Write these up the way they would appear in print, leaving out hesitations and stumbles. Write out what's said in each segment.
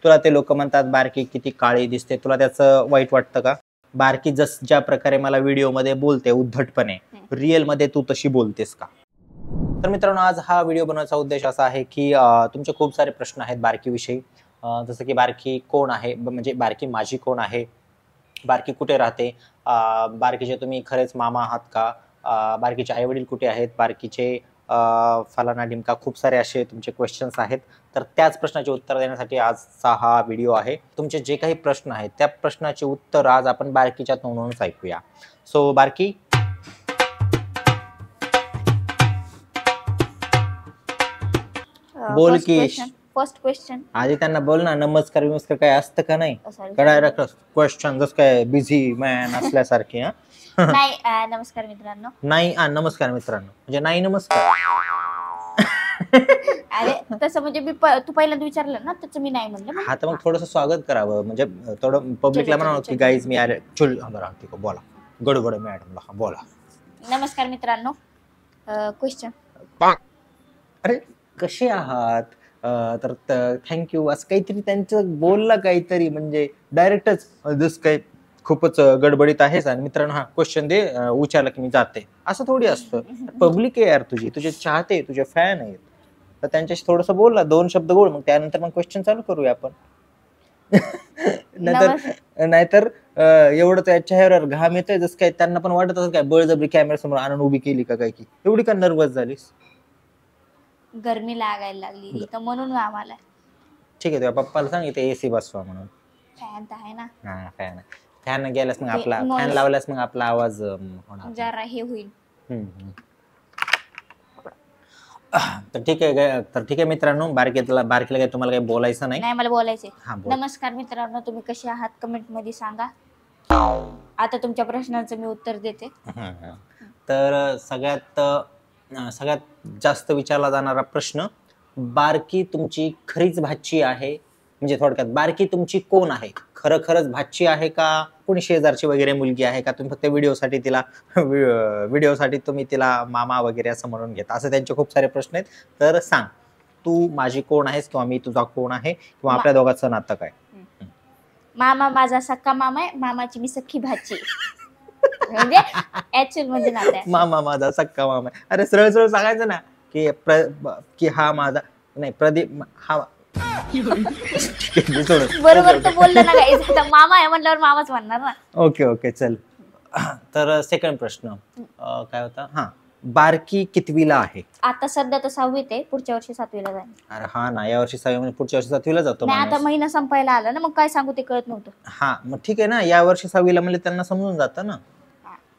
तुला ते लोक म्हणतात बारकी किती काळी दिसते, तुला त्याचं वाईट वाटतं का? बारकी ज्या प्रकारे मला व्हिडिओ मध्ये बोलते उद्धटपणे, रिअल मध्ये तू तशी बोलतेस का? तर मित्रांनो, आज हा व्हिडिओ बनवण्याचा उद्देश असा आहे की तुमचे खूप सारे प्रश्न आहेत बारकी विषयी, जसं की बारकी कोण आहे, म्हणजे बारकी माझी कोण आहे, बारकी कुठे राहते, बारकीचे तुम्ही खरेच मामा आहात का, बारकीचे आई वडील कुठे आहेत, बारकीचे फलाना ढिमका, खूप सारे असे तुमचे क्वेश्चन्स आहेत. तर त्याच प्रश्नाचे उत्तर देण्यासाठी आजचा हा व्हिडिओ आहे. तुमचे जे काही प्रश्न आहेत त्या प्रश्नाचे उत्तर आज आपण बारकीच्या तोंडूनच ऐकूया. सो बारकी, बोल की. फर्स्ट क्वेश्चन आधी त्यांना बोल ना, नमस्कार विमस्कार काय असतं का नाही? डायरेक्ट क्वेश्चन जसं काय बिझी मॅन असल्यासारखे. नाही, नमस्कार मित्रांनो. नाही, नमस्कार मित्रांनो म्हणजे नाही नमस्कार. अरे तसं म्हणजे मी तू पहिल्यांदा विचारलं ना, त्याचं मी नाही म्हणलं. हा, तर मग थोडंसं स्वागत करावं, म्हणजे थोडं पब्लिकला म्हणावं की गाईज मी आले. चल बरं, ठीक आहे, बोला गडगड मॅडमला, बोला. नमस्कार मित्रांनो. क्वेश्चन, अरे कसे आहात, तर थँक्यू, असं काहीतरी त्यांचं बोललं काहीतरी, म्हणजे डायरेक्टच जसं काही खूपच गडबडीत आहेस आणि मित्रांनो हा क्वेश्चन दे, विचारलं की मी जाते, असं थोडी असतं. पब्लिक आहे यार, तुझे चाहते, तुझे फॅन आहेत, तर त्यांच्याशी थोडंसं बोलला, 2 शब्द बोल, मग त्यानंतर मग क्वेश्चन चालू करूया आपण. नाहीतर एवढं त्या चेहऱ्यावर घाम येतोय, जसं काय त्यांना पण वाटत असं काय बळजबरी कॅमेरा समोर आणून उभी केली का काय, की एवढी का नर्वस झालीस? गरमी लागायला लागली तर म्हणून आम्हाला. ठीक आहे, तुझ्या पप्पाला सांग इथे एसी बसवा म्हणून. फॅन तर आहे ना. हा, फॅन गेलास मग आपला, फॅन लावलास मग आपला आवाज होणार, जरा हे होईल. तर ठीक आहे मित्रांनो, बारकीला काही तुम्हाला काही बोलायचं नाही? नाही, मला बोलायचंय. बोल. नमस्कार मित्रांनो, तुम्ही कसे आहात कमेंट मध्ये सांगा. आता तुमच्या प्रश्नांचं मी उत्तर देते. तर सगळ्यात जास्त विचारला जाणारा प्रश्न, बारकी तुमची खरीच भाची आहे, म्हणजे थोडक्यात बारकी तुमची कोण आहे? खरंच भाची आहे का कोणी शेजारची वगैरे मुलगी आहे का? तुम्ही फक्त व्हिडिओसाठी तुम्ही तिला मामा वगैरे असं म्हणून घेता? असं त्यांचे खूप सारे प्रश्न आहेत. तर सांग, तू माझी कोण आहेस किंवा मी तुझा कोण आहे, किंवा आपल्या दोघांचं नातं काय? मामा माझा सक्का मामा आहे, मामाची मी सख्खी भाची. म्हणजे ऍक्च्युअल मध्ये नातं आहे. मामा माझा सक्का मामा आहे. अरे सरळ सांगायचं ना की हा माझा नाही, प्रदीप हा. बरोबर तर बोललं ना गाईज, आता मामा आहे म्हटल्यावर मामाच म्हणणार ना. ओके चल. तर सेकंड प्रश्न काय होता? हा, बारकी कितवीला आहे? आता सध्या तर 6वीत आहे, पुढच्या वर्षी 7वीला जाईल. अरे हा ना, या वर्षी 6वी म्हणजे पुढच्या वर्षी 7वीला जातो. नाही, आता महिना संपायला आला ना, मग काय सांगू ते कळत नव्हतं. हा, मग ठीक आहे ना, या वर्षी 6वीला म्हणजे त्यांना समजून जातं ना.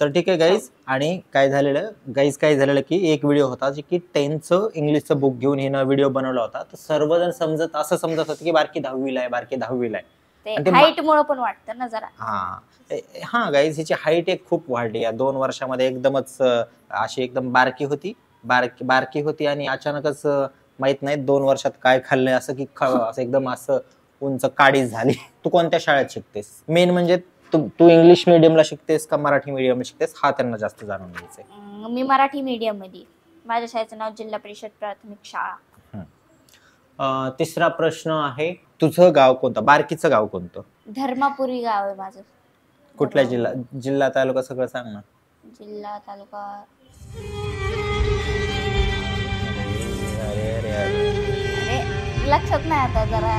तर ठीक आहे गाईज. आणि काय झालेलं की एक व्हिडिओ होता जे की 10th इंग्लिशचं बुक घेऊन हिनं व्हिडिओ बनवला होता. तर सर्वजण समजत होतं की बारकी 10वीला आहे. ते हाईट मुळे पण वाटतं ना जरा. हा गाईज, हिची हाईट एक खूप वाढली या 2 वर्षामध्ये. एकदमच अशी एकदम बारकी होती आणि अचानकच माहित नाही 2 वर्षात काय खाल्लंय असं की असं एकदम असं उंच काळीच झाली. तू कोणत्या शाळेत शिकतेस? मेन म्हणजे तू इंग्लिश मीडियमला शिकतेस का मराठी मीडियमला शिकतेस, हा त्यांना जास्त जाणून घ्यायचंय. मी मराठी मीडियम मध्ये. माझ्या शाळेचं नाव जिल्हा परिषद प्राथमिक शाळा. तिसरा प्रश्न आहे, तुझं गाव कोणतं? बारकीचं गाव कोणतं? धर्मापुरी गाव आहे माझं. कुठल्या जिल्हा तालुका सगळं सांग ना. जिल्हा तालुका लक्षात नाही आता जरा.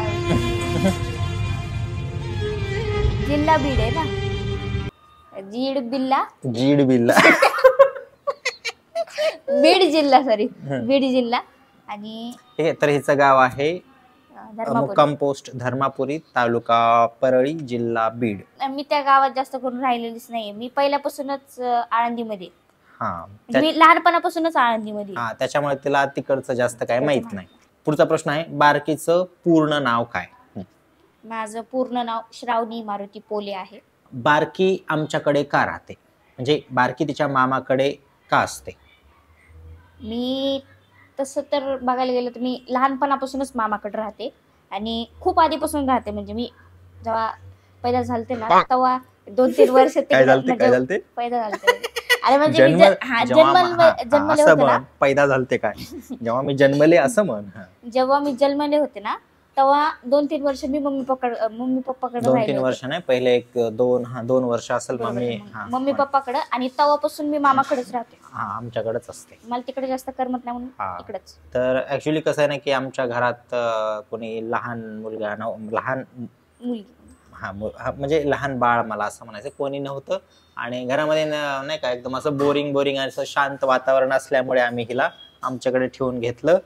जिल्हा बीड आहे ना. जीड बिल्ला बीड जिल्हा, सॉरी, बीड जिल्हा. आणि ठीक आहे, तर हिचं गाव आहे मुक्काम पोस्ट धर्मापुरी, तालुका परळी, जिल्हा बीड. मी त्या गावात जास्त करून राहिलेलीच नाहीये. मी पहिल्यापासूनच आळंदीमध्ये. मी लहानपणापासूनच आळंदीमध्ये. त्याच्यामुळे तिला तिकडचं जास्त काय माहित नाही. पुढचा प्रश्न आहे, बारकीचं पूर्ण नाव काय? माझं पूर्ण नाव श्रावणी मारुती पोले आहे. बारकी आमच्याकडे का राहते, म्हणजे बारकी तिच्या मामाकडे का असते? मी तसं तर बघायला गेलं तर मी लहानपणापासूनच मामाकडे राहते आणि खूप आधीपासून राहते. म्हणजे मी जेव्हा पैदा झालते ना, तेव्हा 2-3 वर्ष पैदा झालते. अरे म्हणजे पैदा झालते काय? जेव्हा मी जन्मले असं म्हण. जेव्हा मी जन्मले होते ना, तेव्हा 2-3 वर्ष मी मम्मी पप्पाकडे 2-3 राहिले होते. वर्ष नाही, पहिले एक 2 वर्ष असेल बरोबर. मम्मी. मम्मी पप्पाकडे, आणि तेव्हापासून मी मामाकडेच राहते. हा, आमच्याकडेच असते. मला तिकडे जास्त करमत नाही हा. म्हणून इकडेच. तर ऍक्च्युली कसं आहे ना की आमच्या घरात कोणी लहान मुलगा लहान मुलगी म्हणजे लहान बाळ मला असं म्हणायचं कोणी नव्हतं, आणि घरामध्ये नाही का एकदम असं बोरिंग असं शांत वातावरण असल्यामुळे आम्ही हिला आमच्याकडे ठेवून घेतलं.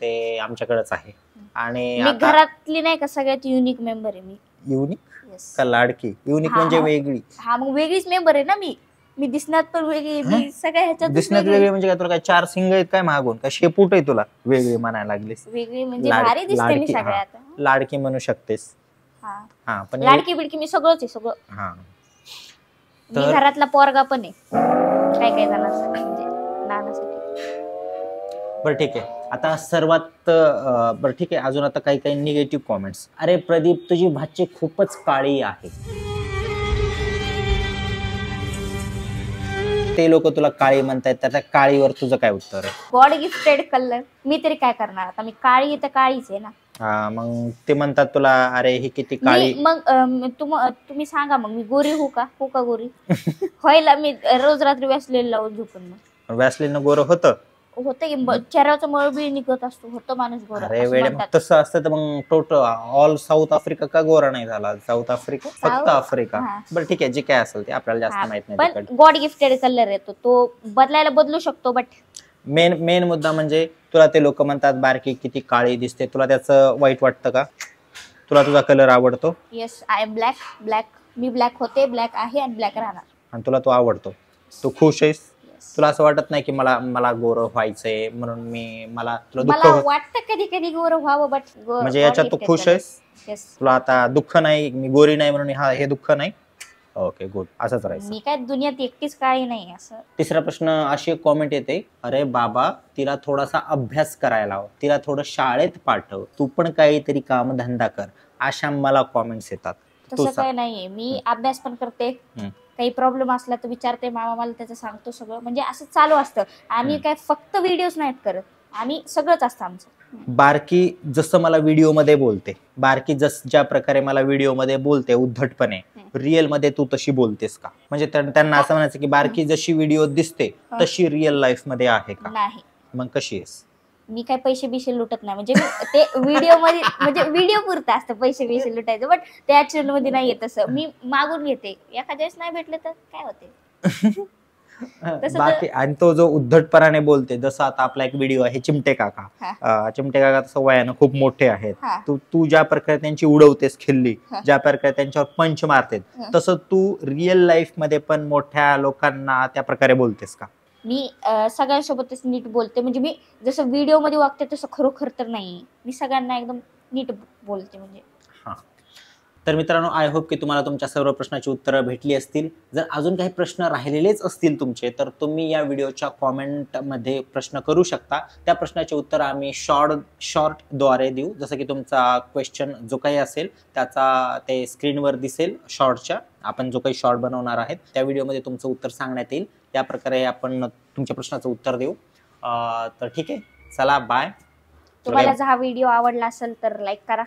ते आमच्याकडेच आहे. आणि मी आता घरातली नाही का सगळ्यात युनिक मेंबर आहे मी. Unique Yes. का लाडकी? युनिक हा, म्हणजे हा. वेगळी. हा, मग वेगळीच मेंबर आहे ना मी दिसण्यात पण वेगळी, मी सगळ्या ह्याच्यात दिसण्यात वेगळी म्हणजे काय? तुला काय 4 सिंग आहेत काय मागून? काय शेपूट आहे तुला वेगळी म्हणायला लागलीस? वेगळी म्हणजे भारी दिसते मी लाडकी, सगळ्यात. लाडकी म्हणू शकतेस. हा, हा, पण लाडकी बिडकी मी सगळंच आहे, सगळं. हा, मी घरातला पोरगा पण आहे काय जणांसाठी, म्हणजे नानासाठी. बरं ठीक आहे. आता सर्वात बरं ठीक आहे, अजून आता काही निगेटिव्ह कॉमेंट्स. अरे प्रदीप, तुझी भाची खूपच काळी आहे. ते लोक तुला काळी म्हणतायत, त्या काळीवर तुझं काय उत्तर आहे? गॉड गिफ्टेड कलर, मी तरी काय करणार आता, मी काळी तर काळीच आहे ना. हा, मग ते म्हणतात तुला अरे ही किती काळी. मग तुम्ही सांगा, मग मी गोरी हो का गोरी? व्हायला मी रोज रात्री व्यासलेला लावून झोपून. मग व्यासलीन गोरं होतं की चेहऱ्याचा मळबी निघत असतो, होतं माणूस गोरा. अरे वेळे, मग तसं असतं तर मग टोटल ऑल साऊथ आफ्रिका का गोरा नाही झाला? साऊथ आफ्रिका फक्त आफ्रिका. बरं ठीक आहे, जे काय असेल ते आपल्याला जास्त माहित नाही. पण गॉड गिफ्टेड कलर येतो, तो बदलू शकतो. बट मेन मुद्दा म्हणजे तुला ते लोक म्हणतात बारकी किती काळी दिसते, तुला त्याचं वाईट वाटतं का? तुला तुझा कलर आवडतो? Yes, I am black. मी ब्लॅक होते, ब्लॅक आहे आणि ब्लॅक राहणार. आणि तुला तो आवडतो, तू खुश आहेस? तुला असं वाटत नाही की मला गोरं व्हायचंय म्हणून तुला दुःख वाटतं कधी गोरं व्हावं, बट म्हणजे याच्यात तू खुश आहेस? तुला आता दुःख नाही, मी गोरी नाही म्हणून हे दुःख नाही? ओके, गुड, असंच राहायचं. मी काय दुनियात एकटीच काळी नाही असं. तिसरा प्रश्न, अशी एक कॉमेंट येते, अरे बाबा तिला थोडासा अभ्यास करायला लाव, तिला थोडं शाळेत पाठव, तू पण काहीतरी कामधंदा कर, अशा मला कॉमेंट्स येतात. तसं काय नाहीये, मी अभ्यास पण करते, काही प्रॉब्लेम असला तर विचारते मामा, मला त्याचं सांगतो सगळं, म्हणजे असं चालू असतं. आम्ही काय फक्त व्हिडिओज नाहीत करत, आम्ही सगळंच असतं आमचं. बारकी जसं मला व्हिडिओ मध्ये बोलते, बारकी ज्या प्रकारे मला व्हिडिओ मध्ये बोलते उद्धटपणे, रिअल मध्ये तू तशी बोलतेस का? म्हणजे त्यांना असं म्हणायचं की बारकी जशी व्हिडिओ दिसते तशी रिअल लाईफ मध्ये आहे का? नाही. मग कशी आहेस? मी काय पैसे लुटत नाही, म्हणजे ते व्हिडिओ मध्ये म्हणजे व्हिडिओ पुरतं असतं पैसे लुटायचं, बट ते ऍक्च्युअल मध्ये नाहीये तसं. मी मागून घेते, एखाद्या वेळेस नाही भेटले तर काय होते. बाकी आणि तो जो उद्धटपणाने बोलते, जसं आता आपला एक व्हिडिओ आहे चिमटे काका तसं वयानं खूप मोठे आहेत, तू ज्या प्रकारे त्यांची उडवतेस खिल्ली, ज्या प्रकारे त्यांच्यावर पंच मारते, तसं तू रिअल लाईफ मध्ये पण मोठ्या लोकांना त्या प्रकारे बोलतेस का? मी सगळ्यांसोबतच नीट बोलते, म्हणजे मी जसं व्हिडिओ मध्ये वागते तसं खरोखर तर नाही, मी सगळ्यांना एकदम नीट बोलते. म्हणजे तर मित्रांनो, आय होप की तुम्हाला तुमच्या सर्व प्रश्नाची उत्तरं भेटली असतील. जर अजून काही प्रश्न राहिलेलेच असतील तुमचे, तर तुम्ही या व्हिडिओच्या कॉमेंटमध्ये प्रश्न करू शकता. त्या प्रश्नाचे उत्तर आम्ही शॉर्टद्वारे देऊ. जसं की तुमचा क्वेश्चन जो काही असेल त्याचा ते स्क्रीनवर दिसेल. शॉर्टच्या आपण जो काही शॉर्ट बनवणार आहेत त्या व्हिडिओमध्ये तुमचं उत्तर सांगण्यात येईल. त्या प्रकारे आपण तुमच्या प्रश्नाचं उत्तर देऊ. तर ठीक आहे, चला बाय. तुम्हाला जर हा व्हिडिओ आवडला असेल तर लाईक करा,